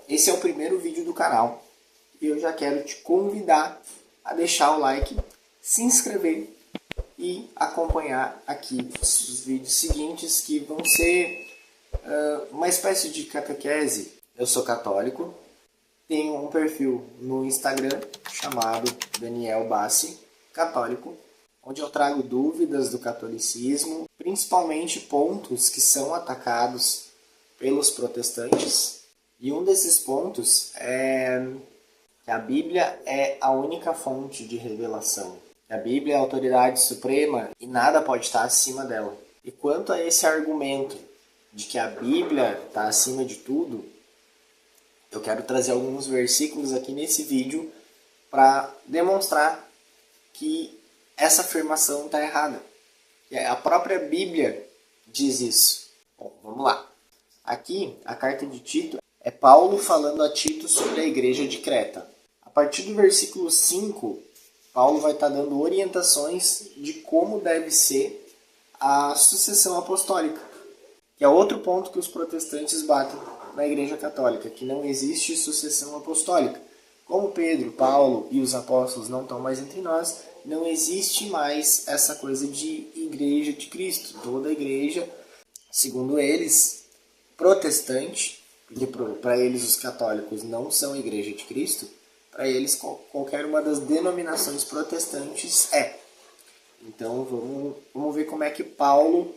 esse é o primeiro vídeo do canal e eu já quero te convidar a deixar o like, se inscrever e acompanhar aqui os vídeos seguintes que vão ser uma espécie de catequese. Eu sou católico, tenho um perfil no Instagram chamado Daniel Bassi Católico, onde eu trago dúvidas do catolicismo, principalmente pontos que são atacados pelos protestantes. E um desses pontos é que a Bíblia é a única fonte de revelação. A Bíblia é a autoridade suprema e nada pode estar acima dela. E quanto a esse argumento de que a Bíblia está acima de tudo, eu quero trazer alguns versículos aqui nesse vídeo para demonstrar que essa afirmação está errada. A própria Bíblia diz isso. Bom, vamos lá. Aqui, a carta de Tito é Paulo falando a Tito sobre a igreja de Creta. A partir do versículo 5, Paulo vai estar dando orientações de como deve ser a sucessão apostólica, que é outro ponto que os protestantes batem na igreja católica, que não existe sucessão apostólica. Como Pedro, Paulo e os apóstolos não estão mais entre nós, não existe mais essa coisa de igreja de Cristo. Toda igreja, segundo eles, protestante, porque para eles os católicos não são igreja de Cristo, para eles qualquer uma das denominações protestantes é. Então vamos ver como é que Paulo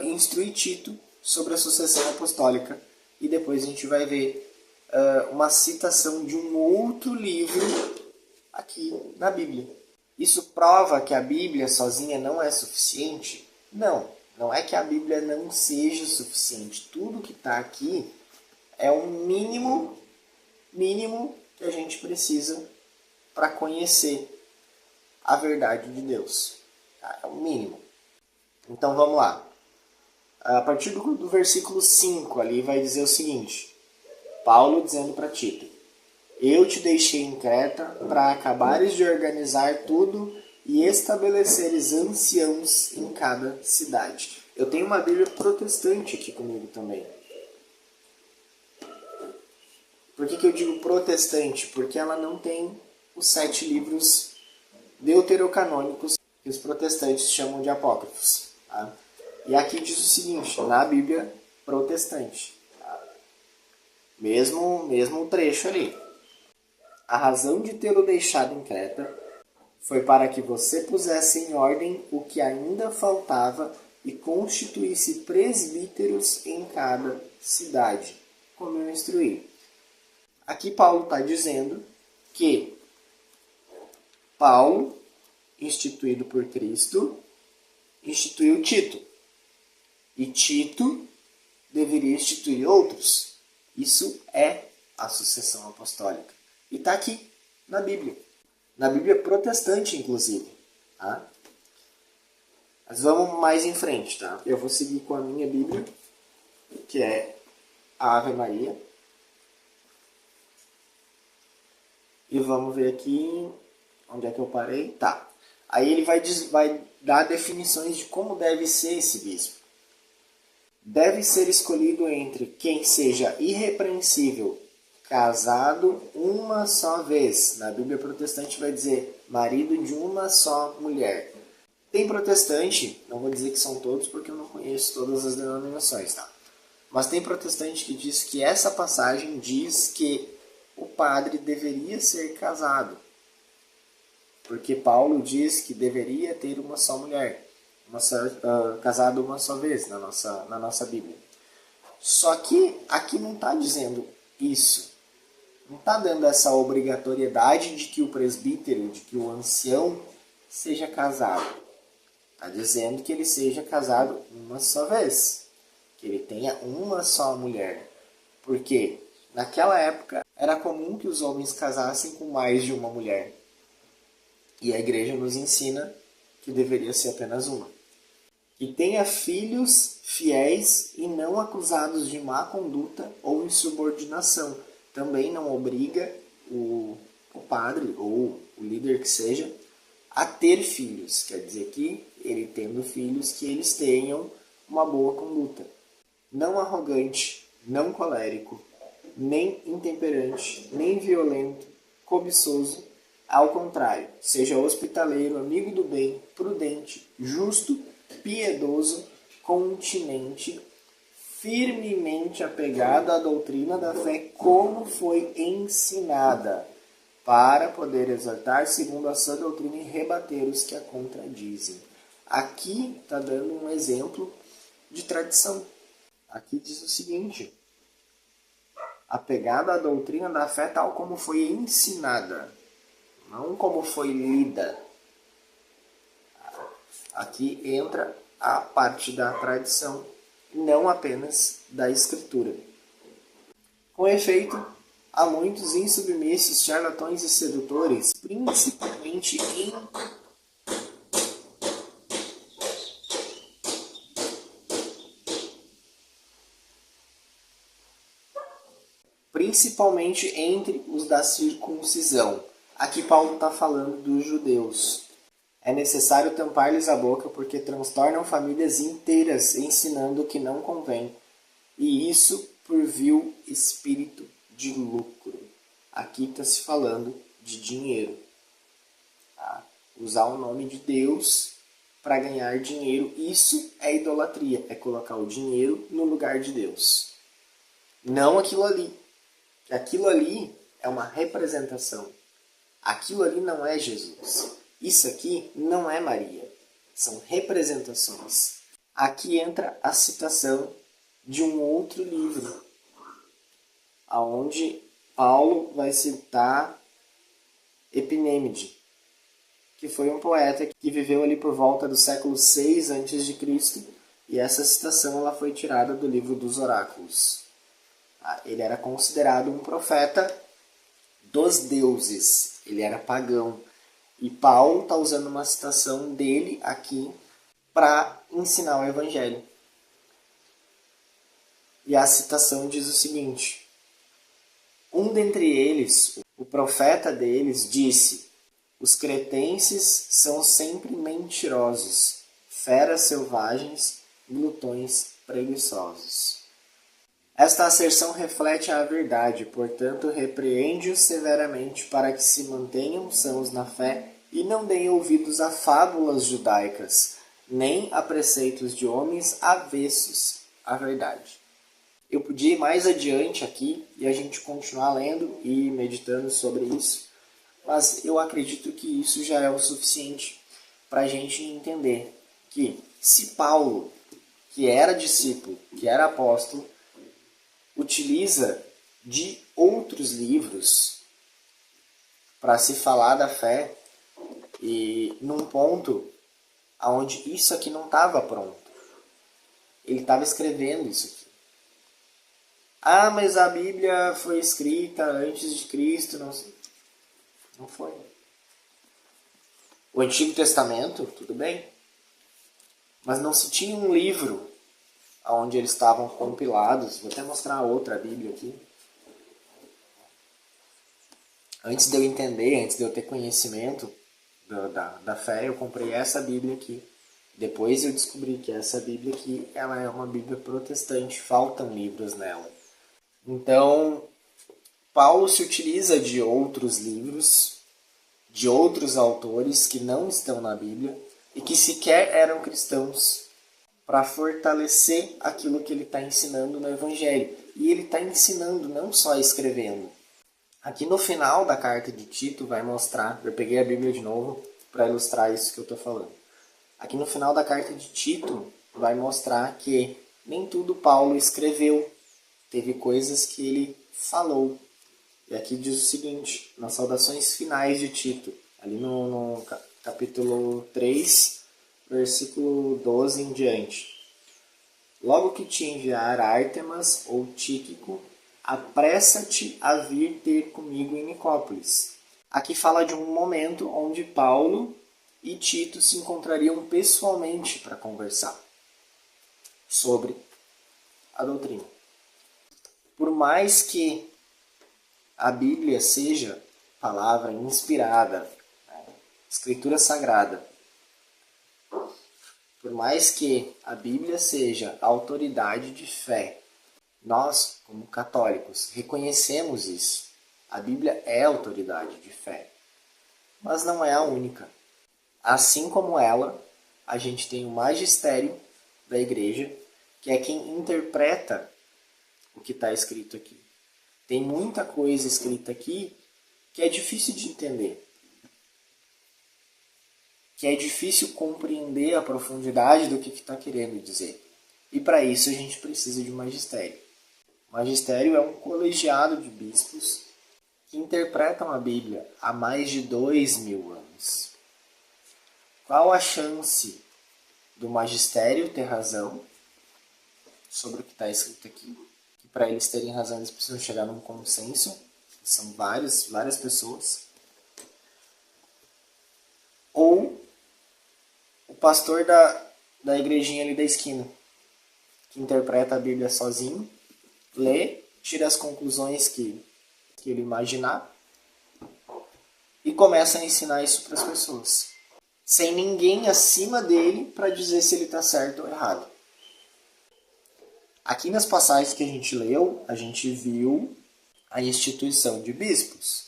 instrui Tito sobre a sucessão apostólica e depois a gente vai ver uma citação de um outro livro aqui na Bíblia. Isso prova que a Bíblia sozinha não é suficiente? Não, não é que a Bíblia não seja suficiente. Tudo que está aqui é um mínimo que a gente precisa para conhecer a verdade de Deus. É o mínimo. Então vamos lá. A partir do versículo 5 ali vai dizer o seguinte. Paulo dizendo para Tito: eu te deixei em Creta para acabares de organizar tudo e estabeleceres anciãos em cada cidade. Eu tenho uma Bíblia protestante aqui comigo também. Por que eu digo protestante? Porque ela não tem os 7 livros deuterocanônicos que os protestantes chamam de apócrifos. Tá? E aqui diz o seguinte, na Bíblia protestante. Tá? Mesmo trecho ali. A razão de tê-lo deixado em Creta foi para que você pusesse em ordem o que ainda faltava e constituísse presbíteros em cada cidade, como eu instruí. Aqui Paulo está dizendo que Paulo, instituído por Cristo, instituiu Tito. E Tito deveria instituir outros. Isso é a sucessão apostólica. E está aqui na Bíblia. Na Bíblia protestante, inclusive. Tá? Mas vamos mais em frente. Tá? Eu vou seguir com a minha Bíblia, que é a Ave Maria. E vamos ver aqui onde é que eu parei. Tá. Aí ele vai dar definições de como deve ser esse bispo. Deve ser escolhido entre quem seja irrepreensível, casado uma só vez. Na Bíblia protestante vai dizer marido de uma só mulher. Tem protestante, não vou dizer que são todos porque eu não conheço todas as denominações, tá? Mas tem protestante que diz que essa passagem diz que o padre deveria ser casado. Porque Paulo diz que deveria ter uma só mulher. Casado uma só vez na nossa Bíblia. Só que aqui não está dizendo isso. Não está dando essa obrigatoriedade de que o presbítero, de que o ancião seja casado. Está dizendo que ele seja casado uma só vez. Que ele tenha uma só mulher. Porque naquela época era comum que os homens casassem com mais de uma mulher. E a igreja nos ensina que deveria ser apenas uma. Que tenha filhos fiéis e não acusados de má conduta ou insubordinação. Também não obriga o padre ou o líder que seja a ter filhos. Quer dizer que ele tendo filhos, que eles tenham uma boa conduta. Não arrogante, não colérico, nem intemperante, nem violento, cobiçoso. Ao contrário, seja hospitaleiro, amigo do bem, prudente, justo, piedoso, continente, firmemente apegado à doutrina da fé como foi ensinada, para poder exortar segundo a sua doutrina e rebater os que a contradizem. Aqui está dando um exemplo de tradição. Aqui diz o seguinte: apegado à doutrina da fé tal como foi ensinada, não como foi lida. Aqui entra a parte da tradição, não apenas da escritura. Com efeito, há muitos insubmissos, charlatões e sedutores, principalmente entre os da circuncisão. Aqui Paulo está falando dos judeus. É necessário tampar-lhes a boca, porque transtornam famílias inteiras, ensinando o que não convém, e isso por vil espírito de lucro. Aqui está se falando de dinheiro. Tá? Usar o nome de Deus para ganhar dinheiro, isso é idolatria, é colocar o dinheiro no lugar de Deus. Não aquilo ali. Aquilo ali é uma representação. Aquilo ali não é Jesus. Isso aqui não é Maria. São representações. Aqui entra a citação de um outro livro, onde Paulo vai citar Epinêmide, que foi um poeta que viveu ali por volta do século 6 a.C., e essa citação ela foi tirada do livro dos Oráculos. Ele era considerado um profeta dos deuses, ele era pagão. E Paulo está usando uma citação dele aqui para ensinar o Evangelho. E a citação diz o seguinte: um dentre eles, o profeta deles, disse: os cretenses são sempre mentirosos, feras selvagens, glutões preguiçosos. Esta asserção reflete a verdade, portanto, repreende-os severamente para que se mantenham sãos na fé e não deem ouvidos a fábulas judaicas, nem a preceitos de homens avessos à verdade. Eu podia ir mais adiante aqui e a gente continuar lendo e meditando sobre isso, mas eu acredito que isso já é o suficiente para a gente entender que se Paulo, que era discípulo, que era apóstolo, utiliza de outros livros para se falar da fé, e num ponto onde isso aqui não estava pronto. Ele estava escrevendo isso aqui. Ah, mas a Bíblia foi escrita antes de Cristo. Não foi. O Antigo Testamento, tudo bem. Mas não se tinha um livro onde eles estavam compilados. Vou até mostrar outra Bíblia aqui. Antes de eu entender, antes de eu ter conhecimento da fé, eu comprei essa Bíblia aqui. Depois eu descobri que essa Bíblia aqui, ela é uma Bíblia protestante, faltam livros nela. Então, Paulo se utiliza de outros livros, de outros autores que não estão na Bíblia e que sequer eram cristãos, para fortalecer aquilo que ele está ensinando no Evangelho. E ele está ensinando não só escrevendo. Aqui no final da carta de Tito vai mostrar, eu peguei a Bíblia de novo para ilustrar isso que eu estou falando. Aqui no final da carta de Tito vai mostrar que nem tudo Paulo escreveu. Teve coisas que ele falou. E aqui diz o seguinte, nas saudações finais de Tito, ali no capítulo 3, versículo 12 em diante. Logo que te enviar Ártemas ou Tíquico, apressa-te a vir ter comigo em Nicópolis. Aqui fala de um momento onde Paulo e Tito se encontrariam pessoalmente para conversar sobre a doutrina. Por mais que a Bíblia seja palavra inspirada, escritura sagrada, por mais que a Bíblia seja autoridade de fé, Nós, como católicos, reconhecemos isso. A Bíblia é autoridade de fé, mas não é a única. Assim como ela, a gente tem o magistério da igreja, que é quem interpreta o que está escrito aqui. Tem muita coisa escrita aqui que é difícil de entender, que é difícil compreender a profundidade do que está querendo dizer. E para isso a gente precisa de um magistério. O magistério é um colegiado de bispos que interpretam a Bíblia há mais de 2000 anos. Qual a chance do magistério ter razão sobre o que está escrito aqui? Que para eles terem razão eles precisam chegar num consenso. São várias pessoas. Ou o pastor da igrejinha ali da esquina, que interpreta a Bíblia sozinho, lê, tira as conclusões que ele imaginar e começa a ensinar isso para as pessoas, sem ninguém acima dele para dizer se ele está certo ou errado. Aqui nas passagens que a gente leu, a gente viu a instituição de bispos,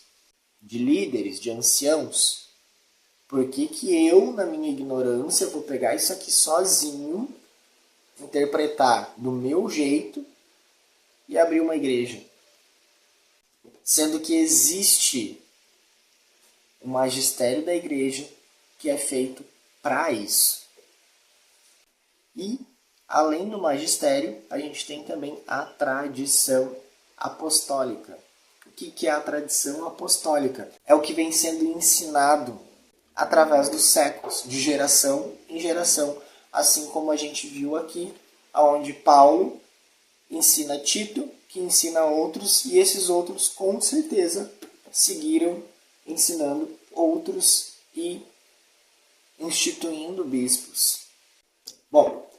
de líderes, de anciãos. Por que eu, na minha ignorância, vou pegar isso aqui sozinho, interpretar do meu jeito e abrir uma igreja? Sendo que existe o magistério da igreja que é feito para isso. E, além do magistério, a gente tem também a tradição apostólica. O que é a tradição apostólica? É o que vem sendo ensinado através dos séculos, de geração em geração, assim como a gente viu aqui, onde Paulo ensina Tito, que ensina outros, e esses outros com certeza seguiram ensinando outros e instituindo bispos. Bom,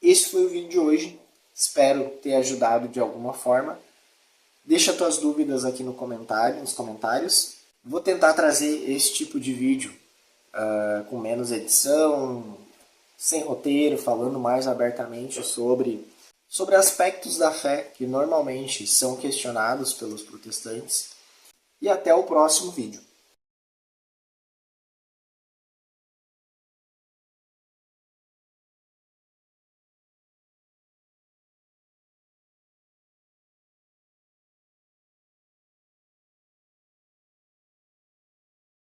esse foi o vídeo de hoje, espero ter ajudado de alguma forma. Deixa tuas dúvidas aqui nos comentários. Vou tentar trazer esse tipo de vídeo com menos edição, sem roteiro, falando mais abertamente sobre aspectos da fé que normalmente são questionados pelos protestantes. E até o próximo vídeo.